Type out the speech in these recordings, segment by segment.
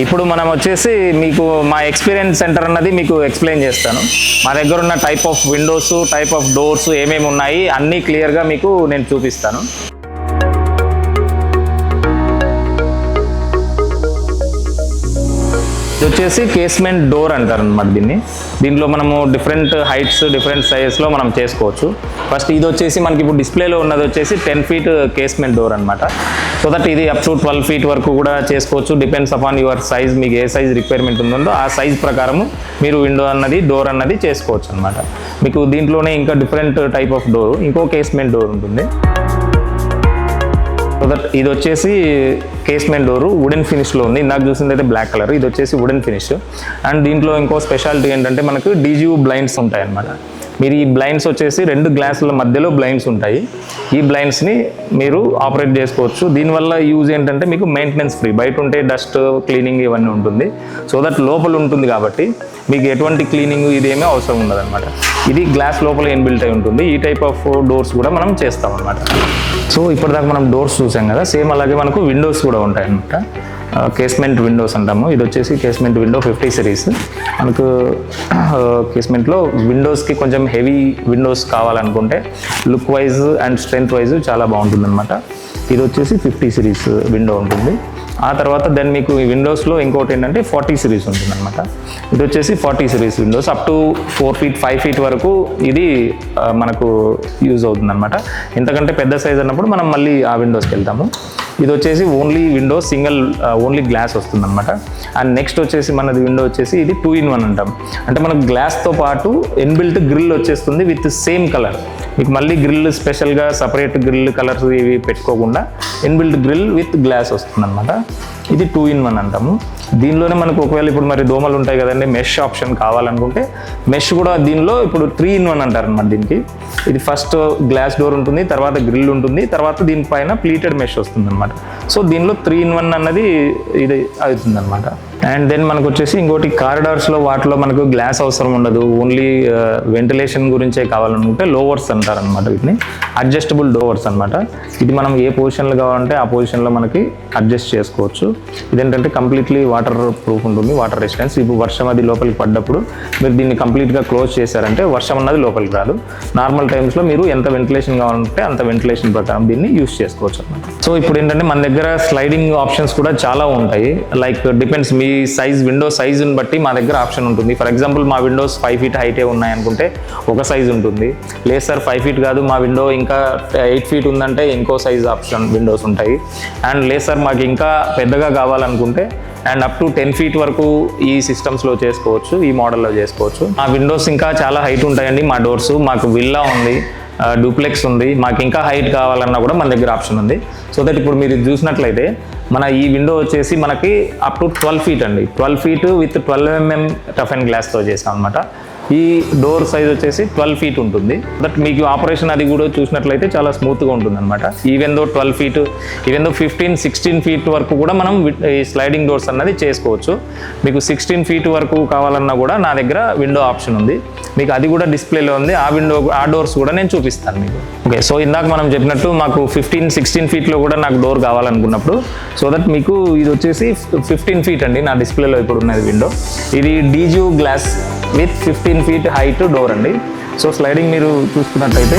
ఇప్పుడు మనం వచ్చేసి మీకు మా ఎక్స్పీరియన్స్ సెంటర్ అన్నది మీకు ఎక్స్ప్లెయిన్ చేస్తాను. మా దగ్గర ఉన్న type of Windows, type of doors ఏమేమి ఉన్నాయి అన్నీ క్లియర్గా మీకు నేను చూపిస్తాను. ఇది వచ్చేసి కేస్మెంట్ డోర్ అంటారు అనమాట దీంట్లో మనము డిఫరెంట్ హైట్స్, డిఫరెంట్ సైజెస్లో మనం చేసుకోవచ్చు. ఫస్ట్ ఇది వచ్చేసి మనకి ఇప్పుడు డిస్ప్లేలో ఉన్నది వచ్చేసి 10 feet కేస్మెంట్ డోర్ అనమాట. సో దట్ ఇది అప్ టు 12 feet వరకు కూడా చేసుకోవచ్చు. డిపెండ్స్ అపాన్ యువర్ సైజ్, మీకు ఏ సైజ్ రిక్వైర్మెంట్ ఉందో ఆ సైజ్ ప్రకారము మీరు విండో అన్నది, డోర్ అన్నది చేసుకోవచ్చు అనమాట. మీకు దీంట్లోనే ఇంకా డిఫరెంట్ టైప్ ఆఫ్ డోర్, ఇంకో కేస్మెంట్ డోర్ ఉంటుంది. సో దట్ ఇది వచ్చేసి కేస్మెంట్ డోరు వుడెన్ ఫినిష్లో ఉంది. ఇందాక చూసింది అయితే బ్లాక్ కలర్, ఇది వచ్చేసి వుడెన్ ఫినిష్. అండ్ దీంట్లో ఇంకో స్పెషాలిటీ ఏంటంటే మనకు డీజీయూ బ్లైండ్స్ ఉంటాయి అన్నమాట. మీరు ఈ బ్లైండ్స్ వచ్చేసి 2 గ్లాసుల మధ్యలో బ్లైండ్స్ ఉంటాయి. ఈ బ్లైండ్స్ని మీరు ఆపరేట్ చేసుకోవచ్చు. దీనివల్ల యూజ్ ఏంటంటే మీకు మెయింటెనెన్స్ ఫ్రీ, బయట ఉంటే డస్ట్ క్లీనింగ్ ఇవన్నీ ఉంటుంది. సో దట్ లోపల ఉంటుంది కాబట్టి మీకు ఎటువంటి క్లీనింగ్ ఇదేమీ అవసరం ఉండదు అనమాట. ఇది గ్లాస్ లోపల ఇన్బిల్ట్ అయి ఉంటుంది. ఈ టైప్ ఆఫ్ డోర్స్ కూడా మనం చేస్తాం అనమాట. సో ఇప్పటిదాకా మనం డోర్స్ చూసాం కదా, సేమ్ అలాగే మనకు విండోస్ కూడా ఉంటాయి అనమాట. కేస్మెంట్ విండోస్ అంటాము. ఇది వచ్చేసి కేస్మెంట్ విండో 50 series. మనకు కేస్మెంట్లో విండోస్కి కొంచెం హెవీ విండోస్ కావాలనుకుంటే look wise and strength wise చాలా బాగుంటుంది అనమాట. ఇది వచ్చేసి 50 series విండో ఉంటుంది. ఆ తర్వాత దెన్ మీకు ఈ విండోస్లో ఇంకోటి ఏంటంటే 40 series ఉంటుంది అనమాట. ఇది వచ్చేసి 40 series Windows up to 4 feet 5 feet వరకు ఇది మనకు యూజ్ అవుతుంది అనమాట. ఇంతకంటే పెద్ద సైజ్ అన్నప్పుడు మనం మళ్ళీ ఆ విండోస్కి వెళ్తాము. ఇది వచ్చేసి only window single, only glass వస్తుంది అనమాట. అండ్ నెక్స్ట్ వచ్చేసి మనది విండో వచ్చేసి ఇది 2-in-1 అంటాం. అంటే మనకు గ్లాస్తో పాటు ఇన్బిల్ట్ గ్రిల్ వచ్చేస్తుంది విత్ సేమ్ కలర్. మీకు మళ్ళీ గ్రిల్ స్పెషల్గా సపరేట్ గ్రిల్ కలర్స్ ఇవి పెట్టుకోకుండా ఇన్బిల్ట్ గ్రిల్ విత్ గ్లాస్ వస్తుంది అనమాట. ఇది 2-in-1 అంటాము. దీనిలోనే మనకు ఒకవేళ ఇప్పుడు మరి దోమలు ఉంటాయి కదండి, మెష్ ఆప్షన్ కావాలనుకుంటే మెష్ కూడా దీనిలో ఇప్పుడు 3-in-1 అంటారు అనమాట. దీనికి ఇది ఫస్ట్ గ్లాస్ డోర్ ఉంటుంది, తర్వాత గ్రిల్ ఉంటుంది, తర్వాత దీనిపైన ప్లీటెడ్ మెష్ వస్తుంది అనమాట. సో దీనిలో 3-in-1 అన్నది ఇది అవుతుంది అనమాట. అండ్ దెన్ మనకు వచ్చేసి ఇంకోటి కారిడార్స్లో వాటిలో మనకు గ్లాస్ అవసరం ఉండదు, ఓన్లీ వెంటిలేషన్ గురించే కావాలనుకుంటే లోవర్స్ అంటారు అనమాట. వీటిని అడ్జస్టబుల్ డోవర్స్ అనమాట. ఇది మనం ఏ పొజిషన్లో కావాలంటే ఆ పొజిషన్లో మనకి అడ్జస్ట్ చేసుకోవచ్చు. ఇదేంటంటే కంప్లీట్లీ వాటర్ ప్రూఫ్ ఉంటుంది, వాటర్ రెసిస్టెన్స్. ఇప్పుడు వర్షం అది లోపలికి పడ్డప్పుడు మీరు దీన్ని కంప్లీట్గా క్లోజ్ చేశారంటే వర్షం అన్నది లోపలికి రాదు. నార్మల్ టైమ్స్లో మీరు ఎంత వెంటిలేషన్ కావాలంటే అంత వెంటిలేషన్ ప్రకారం దీన్ని యూస్ చేసుకోవచ్చు అనమాట. సో ఇప్పుడు ఏంటంటే మన దగ్గర స్లైడింగ్ ఆప్షన్స్ కూడా చాలా ఉంటాయి. లైక్ డిపెండ్స్ మీ సైజ్, విండో సైజుని బట్టి మా దగ్గర ఆప్షన్ ఉంటుంది. ఫర్ ఎగ్జాంపుల్ మా విండోస్ 5 feet హైటే ఉన్నాయనుకుంటే ఒక సైజ్ ఉంటుంది. లేదు సార్ 5 feet కాదు, మా విండో ఇంకా 8 feet ఉందంటే ఇంకో సైజ్ ఆప్షన్ విండోస్ ఉంటాయి. అండ్ లేదు సార్ మాకు ఇంకా పెద్దగా కావాలనుకుంటే అండ్ అప్ టు 10 feet వరకు ఈ సిస్టమ్స్లో చేసుకోవచ్చు, ఈ మోడల్లో చేసుకోవచ్చు. ఆ విండోస్ ఇంకా చాలా హైట్ ఉంటాయండి మా డోర్స్. మాకు విల్లా ఉంది, డూప్లెక్స్ ఉంది, మాకు ఇంకా హైట్ కావాలన్నా కూడా మన దగ్గర ఆప్షన్ ఉంది. సో దట్ ఇప్పుడు మీరు చూసినట్లయితే మన ఈ విండో వచ్చేసి మనకి అప్ టు 12 feet అండి. 12 feet with 12 mm tough and గ్లాస్తో చేసాం అనమాట. ఈ డోర్ సైజ్ వచ్చేసి 12 feet ఉంటుంది. బట్ మీకు ఆపరేషన్ అది కూడా చూసినట్లయితే చాలా స్మూత్గా ఉంటుంది అనమాట. Even though 12 feet, even though 15-16 feet వరకు కూడా మనం ఈ స్లైడింగ్ డోర్స్ అన్నది చేసుకోవచ్చు. మీకు 16 feet వరకు కావాలన్నా కూడా నా దగ్గర విండో ఆప్షన్ ఉంది. మీకు అది కూడా డిస్ప్లేలో ఉంది. ఆ డోర్స్ కూడా నేను చూపిస్తాను మీకు. ఓకే, సో ఇందాక మనం చెప్పినట్టు మాకు 15-16 feetలో కూడా నాకు డోర్ కావాలనుకున్నప్పుడు సో దట్ మీకు ఇది వచ్చేసి 15 feet అండి నా డిస్ప్లేలో ఇప్పుడు ఉన్నది విండో. ఇది DGU glass with 15 feet height door అండి. సో స్లైడింగ్ మీరు చూసుకున్నట్టయితే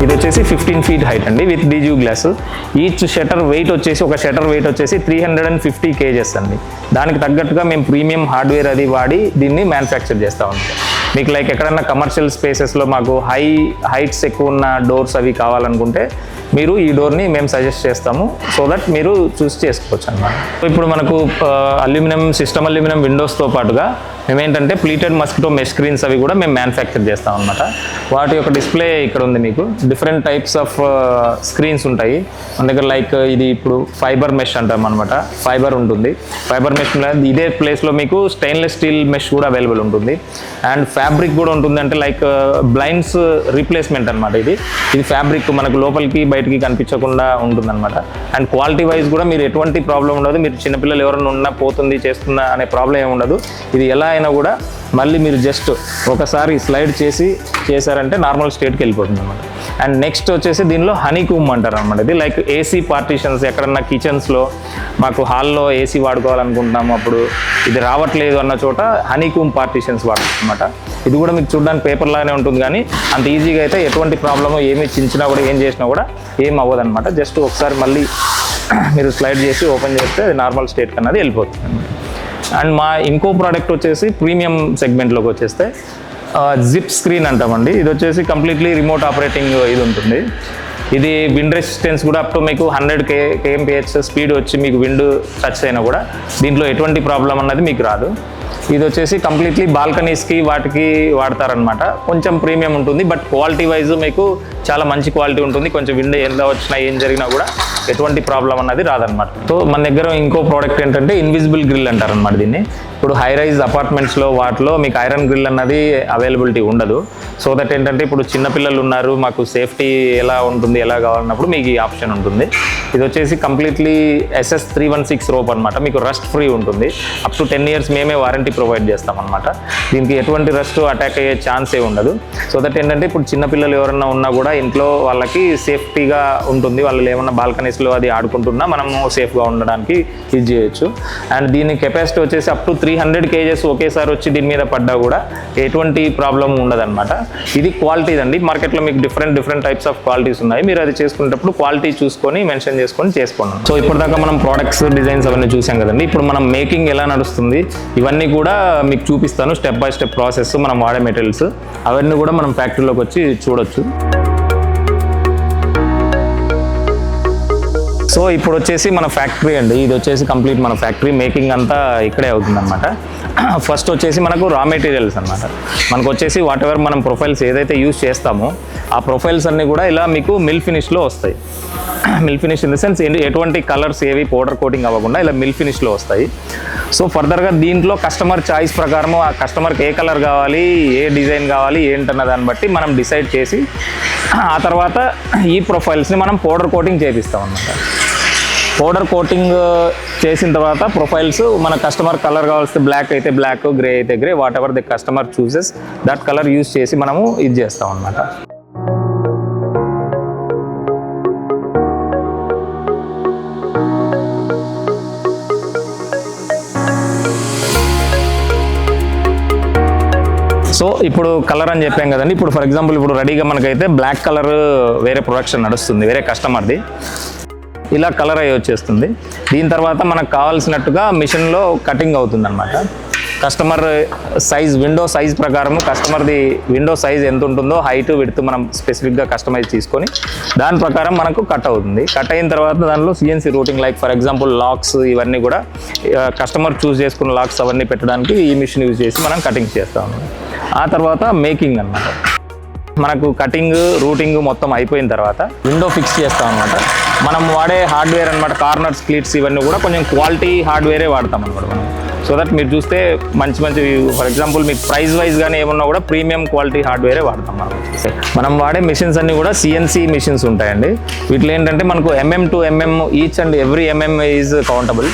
ఇది వచ్చేసి 15 feet హైట్ అండి with DGU glass. Each shutter weight వచ్చేసి, ఒక షటర్ వెయిట్ వచ్చేసి 350 kgs అండి. దానికి తగ్గట్టుగా మేము ప్రీమియం హార్డ్వేర్ అది వాడి దీన్ని మ్యానుఫ్యాక్చర్ చేస్తూ ఉంటాం. మీకు లైక్ ఎక్కడన్నా కమర్షియల్ స్పేసెస్లో మాకు హైట్స్ ఎక్కువ ఉన్న డోర్స్ అవి కావాలనుకుంటే మీరు ఈ డోర్ని మేము సజెస్ట్ చేస్తాము. సో దట్ మీరు చూస్ చేసుకోవచ్చు అన్నమాట. ఇప్పుడు మనకు అల్యూమినియం, సిస్టమ్ అల్యూమినియం విండోస్తో పాటుగా మేమేంటంటే ప్లీటెడ్ మస్కిటో మెష్ స్క్రీన్స్ అవి కూడా మేము మ్యానుఫ్యాక్చర్ చేస్తాం అనమాట. వాటి యొక్క డిస్ప్లే ఇక్కడ ఉంది. మీకు డిఫరెంట్ టైప్స్ ఆఫ్ స్క్రీన్స్ ఉంటాయి మన దగ్గర. లైక్ ఇది ఇప్పుడు ఫైబర్ మెష్ అంటాం అనమాట. ఫైబర్ ఉంటుంది. ఫైబర్ మెష్ ఇదే ప్లేస్లో మీకు స్టెయిన్లెస్ స్టీల్ మెష్ కూడా అవైలబుల్ ఉంటుంది. అండ్ ఫ్యాబ్రిక్ కూడా ఉంటుంది. అంటే లైక్ బ్లైండ్స్ రీప్లేస్మెంట్ అనమాట. ఇది ఫ్యాబ్రిక్ మనకు లోపలికి బయటికి కనిపించకుండా ఉంటుందన్నమాట. అండ్ క్వాలిటీ వైజ్ కూడా మీరు ఎటువంటి ప్రాబ్లం ఉండదు. మీరు చిన్నపిల్లలు ఎవరైనా ఉన్నా పోతుంది చేస్తుందా అనే ప్రాబ్లం ఏమి ఉండదు. ఇది ఎలా అయినా కూడా మళ్ళీ మీరు జస్ట్ ఒకసారి స్లైడ్ చేశారంటే నార్మల్ స్టేట్కి వెళ్ళిపోతుంది అనమాట. అండ్ నెక్స్ట్ వచ్చేసి దీనిలో హనీకూమ్ అంటారు అనమాట. ఇది లైక్ ఏసీ పార్టీషన్స్, ఎక్కడన్నా కిచెన్స్లో మాకు హాల్లో ఏసీ వాడుకోవాలనుకుంటున్నాము, అప్పుడు ఇది రావట్లేదు అన్న చోట హనీకూమ్ పార్టీషన్స్ వాడతాం అనమాట. ఇది కూడా మీకు చూడడానికి పేపర్ లాగానే ఉంటుంది, కానీ అంత ఈజీగా అయితే ఎటువంటి ప్రాబ్లము ఏమి చించినా కూడా ఏం చేసినా కూడా ఏం అవ్వదు అనమాట. జస్ట్ ఒకసారి మళ్ళీ మీరు స్లైడ్ చేసి ఓపెన్ చేస్తే అది నార్మల్ స్టేట్ కన్నది వెళ్ళిపోతుంది అనమాట. అండ్ మా ఇంకో ప్రోడక్ట్ వచ్చేసి ప్రీమియం సెగ్మెంట్లోకి వచ్చేస్తే జిప్ స్క్రీన్ అంటామండి. ఇది వచ్చేసి కంప్లీట్లీ రిమోట్ ఆపరేటింగ్ ఇది ఉంటుంది. ఇది విండ్ రెసిస్టెన్స్ కూడా అప్ టు మీకు 100 kmph స్పీడ్ వచ్చి మీకు విండ్ టచ్ అయినా కూడా దీంట్లో ఎటువంటి ప్రాబ్లం అన్నది మీకు రాదు. ఇది వచ్చేసి కంప్లీట్లీ బాల్కనీస్కి వాటికి వాడతారనమాట. కొంచెం ప్రీమియం ఉంటుంది, బట్ క్వాలిటీ వైజ్ మీకు చాలా మంచి క్వాలిటీ ఉంటుంది. కొంచెం విండ్ ఎంత వచ్చినా ఏం జరిగినా కూడా ఎటువంటి ప్రాబ్లం అన్నది రాదనమాట. సో మన దగ్గర ఇంకో ప్రోడక్ట్ ఏంటంటే ఇన్విజిబుల్ గ్రిల్ అంటారనమాట దీన్ని. ఇప్పుడు హై రైజ్ అపార్ట్మెంట్స్లో వాటిలో మీకు ఐరన్ గ్రిల్ అన్నది అవైలబిలిటీ ఉండదు. సో దట్ ఏంటంటే ఇప్పుడు చిన్నపిల్లలు ఉన్నారు, మాకు సేఫ్టీ ఎలా ఉంటుంది ఎలా కావాలన్నప్పుడు మీకు ఈ ఆప్షన్ ఉంటుంది. ఇది వచ్చేసి కంప్లీట్లీ SS316 రోప్ అనమాట. మీకు రస్ట్ ఫ్రీ ఉంటుంది. అప్ టు 10 years మేమే వారంటీ ప్రొవైడ్ చేస్తామన్నమాట. దీనికి ఎటువంటి రస్ట్ అటాక్ అయ్యే ఛాన్సే ఉండదు. సో దట్ ఏంటంటే ఇప్పుడు చిన్నపిల్లలు ఎవరన్నా ఉన్నా కూడా ఇంట్లో వాళ్ళకి సేఫ్టీగా ఉంటుంది. వాళ్ళు ఏమన్నా బాల్కనీస్లో అది ఆడుకుంటున్నా మనము సేఫ్గా ఉండడానికి యూజ్ చేయొచ్చు. అండ్ దీని కెపాసిటీ వచ్చేసి అప్ టు 300 kgs ఒకేసారి వచ్చి దీని మీద పడ్డా కూడా ఎటువంటి ప్రాబ్లం ఉండదన్నమాట. ఇది క్వాలిటీ అండి. మార్కెట్లో మీకు డిఫరెంట్ టైప్స్ ఆఫ్ క్వాలిటీస్ ఉన్నాయి. మీరు అది చేసుకునేటప్పుడు క్వాలిటీ చూసుకొని మెన్షన్ చేసుకొని చేసుకోండి. సో ఇప్పటిదాకా మనం ప్రోడక్ట్స్ డిజైన్స్ అవన్నీ చూసాం కదండి. ఇప్పుడు మనం మేకింగ్ ఎలా నడుస్తుంది ఇవన్నీ కూడా మీకు చూపిస్తాను. స్టెప్ బై స్టెప్ ప్రాసెస్, మనం వాడే మెటీరియల్స్ అవన్నీ కూడా మనం ఫ్యాక్టరీలోకి వచ్చి చూడొచ్చు. సో ఇప్పుడు వచ్చేసి మన ఫ్యాక్టరీ అండి. ఇది వచ్చేసి కంప్లీట్ మన ఫ్యాక్టరీ మేకింగ్ అంతా ఇక్కడే అవుతుంది అనమాట. ఫస్ట్ వచ్చేసి మనకు రా మెటీరియల్స్ అనమాట. మనకు వచ్చేసి వాట్ ఎవర్ మనం ప్రొఫైల్స్ ఏదైతే యూజ్ చేస్తామో ఆ ప్రొఫైల్స్ అన్నీ కూడా ఇలా మీకు మిల్ ఫినిష్లో వస్తాయి. Mill finish in the sense ఎటువంటి కలర్స్ ఏవి పౌడర్ కోటింగ్ అవ్వకుండా ఇలా మిల్ ఫినిష్లో వస్తాయి. సో ఫర్దర్గా దీంట్లో కస్టమర్ చాయిస్ ప్రకారం ఆ కస్టమర్కి ఏ కలర్ కావాలి, ఏ డిజైన్ కావాలి ఏంటన్న దాన్ని బట్టి మనం డిసైడ్ చేసి ఆ తర్వాత ఈ ప్రొఫైల్స్ని మనం పౌడర్ కోటింగ్ చేపిస్తాం అన్నమాట. పౌడర్ కోటింగ్ చేసిన తర్వాత ప్రొఫైల్స్ మన కస్టమర్ కలర్ కావాల్సి బ్లాక్ అయితే బ్లాక్, గ్రే అయితే grey, what ever the customer chooses that colour use చేసి మనము ఇది చేస్తాం అన్నమాట. సో ఇప్పుడు కలర్ అని చెప్పాం కదండి. ఇప్పుడు ఫర్ ఎగ్జాంపుల్ ఇప్పుడు రెడీగా మనకైతే బ్లాక్ కలర్ వేరే ప్రొడక్షన్ నడుస్తుంది, వేరే కస్టమర్ది. ఇలా కలర్ అయ్యి వచ్చేస్తుంది. దీని తర్వాత మనకు కావాల్సినట్టుగా మిషన్లో కటింగ్ అవుతుంది అనమాట. కస్టమర్ సైజ్, విండో సైజ్ ప్రకారము కస్టమర్ది విండో సైజ్ ఎంత ఉంటుందో హైట్ విడ్త్ మనం స్పెసిఫిక్గా కస్టమైజ్ తీసుకొని దాని ప్రకారం మనకు కట్ అవుతుంది. కట్ అయిన తర్వాత దానిలో CNC routing, like for example locks ఇవన్నీ కూడా కస్టమర్ చూస్ చేసుకున్న లాక్స్ అవన్నీ పెట్టడానికి ఈ మిషన్ యూజ్ చేసి మనం కటింగ్ చేస్తాం. ఆ తర్వాత మేకింగ్ అన్నమాట. మనకు కటింగ్ రూటింగ్ మొత్తం అయిపోయిన తర్వాత విండో ఫిక్స్ చేస్తాం అనమాట. మనం వాడే హార్డ్వేర్ అనమాట, కార్నర్స్, క్లీట్స్ ఇవన్నీ కూడా కొంచెం క్వాలిటీ హార్డ్వేరే వాడతాం అనమాట మనం. సో దట్ మీరు చూస్తే మంచి ఫర్ ఎగ్జాంపుల్ మీకు ప్రైస్ వైజ్ కానీ ఏమన్నా కూడా ప్రీమియం క్వాలిటీ హార్డ్వేరే వాడతాం మనం వాడే మిషన్స్ అన్ని కూడా CNC మిషన్స్ ఉంటాయండి. వీటిలో ఏంటంటే మనకు mm to mm each and every mm is countable.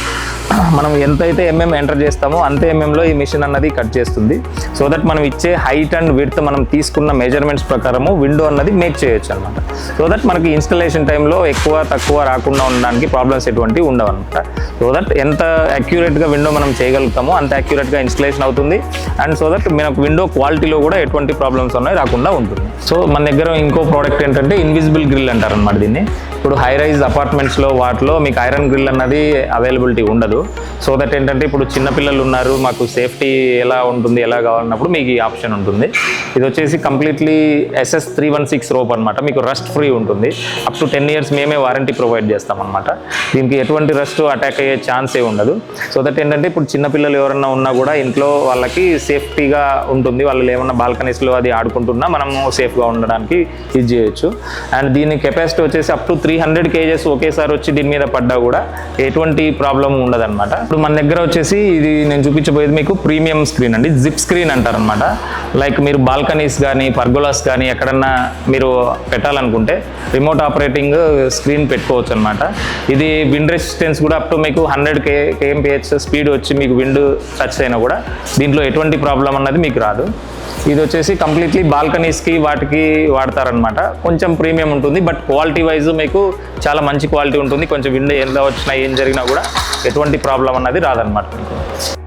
మనం ఎంతైతే ఎంటర్ చేస్తామో అంతే ఎంఎంలో ఈ మిషన్ అన్నది కట్ చేస్తుంది. సో దట్ మనం ఇచ్చే హైట్ అండ్ విడ్త్ మనం తీసుకున్న మెజర్మెంట్స్ ప్రకారము విండో అన్నది మేక్ చేయొచ్చు అనమాట. సో దట్ మనకి ఇన్స్టలేషన్ టైంలో ఎక్కువ తక్కువ రాకుండా ఉండడానికి ప్రాబ్లమ్స్ ఎటువంటివి ఉండవు అనమాట. సో దట్ ఎంత అక్యురేట్గా విండో మనం చేయగలుగుతామో అంత అక్యురేట్గా ఇన్స్టలేషన్ అవుతుంది. అండ్ సో దట్ మనకు విండో క్వాలిటీలో కూడా ఎటువంటి ప్రాబ్లమ్స్ ఉన్నాయి రాకుండా ఉంటుంది. సో మన దగ్గర ఇంకో ప్రోడక్ట్ ఏంటంటే ఇన్విజిబుల్ గ్రిల్ అంటారు అనమాట దీన్ని. ఇప్పుడు హై రైజ్ అపార్ట్మెంట్స్లో వాటిలో మీకు ఐరన్ గ్రిల్ అన్నది అవైలబిలిటీ ఉండదు. సో దట్ ఏంటంటే ఇప్పుడు చిన్నపిల్లలు ఉన్నారు, మాకు సేఫ్టీ ఎలా ఉంటుంది ఎలా కావాలన్నప్పుడు మీకు ఈ ఆప్షన్ ఉంటుంది. ఇది వచ్చేసి కంప్లీట్లీ SS316 రోప్ అనమాట. మీకు రస్ట్ ఫ్రీ ఉంటుంది. అప్ టు 10 years మేమే వారంటీ ప్రొవైడ్ చేస్తామన్నమాట. దీనికి ఎటువంటి రస్ట్ అటాక్ అయ్యే ఛాన్సే ఉండదు. సో దట్ ఏంటంటే ఇప్పుడు చిన్నపిల్లలు ఎవరన్నా ఉన్నా కూడా ఇంట్లో వాళ్ళకి సేఫ్టీగా ఉంటుంది. వాళ్ళు ఏమన్నా బాల్కనీస్లో అది ఆడుకుంటున్నా మనము సేఫ్గా ఉండడానికి యూజ్ చేయొచ్చు. అండ్ దీని కెపాసిటీ వచ్చేసి అప్ టు 300 కేజెస్ ఒకేసారి వచ్చి దీని మీద పడ్డా కూడా ఎటువంటి ప్రాబ్లం ఉండదన్నమాట. ఇప్పుడు మన దగ్గర వచ్చేసి ఇది నేను చూపించబోయేది మీకు ప్రీమియం స్క్రీన్ అండి, జిప్ స్క్రీన్ అంటారనమాట. లైక్ మీరు బాల్కనీస్ కానీ పర్గోలాస్ కానీ ఎక్కడన్నా మీరు పెట్టాలనుకుంటే రిమోట్ ఆపరేటింగ్ స్క్రీన్ పెట్టుకోవచ్చు అనమాట. ఇది విండ్ రెసిస్టెన్స్ కూడా అప్ టు మీకు 100 kmph స్పీడ్ వచ్చి మీకు విండ్ టచ్ అయినా కూడా దీంట్లో ఎటువంటి ప్రాబ్లం అన్నది మీకు రాదు. ఇది వచ్చేసి కంప్లీట్లీ బాల్కనీస్కి వాటికి వాడతారనమాట. కొంచెం ప్రీమియం ఉంటుంది, బట్ క్వాలిటీ వైజ్ మీకు చాలా మంచి క్వాలిటీ ఉంటుంది. కొంచెం విండ్ ఎంత వచ్చినా ఏం జరిగినా కూడా ఎటువంటి ప్రాబ్లం అన్నది రాదనమాట మీకు.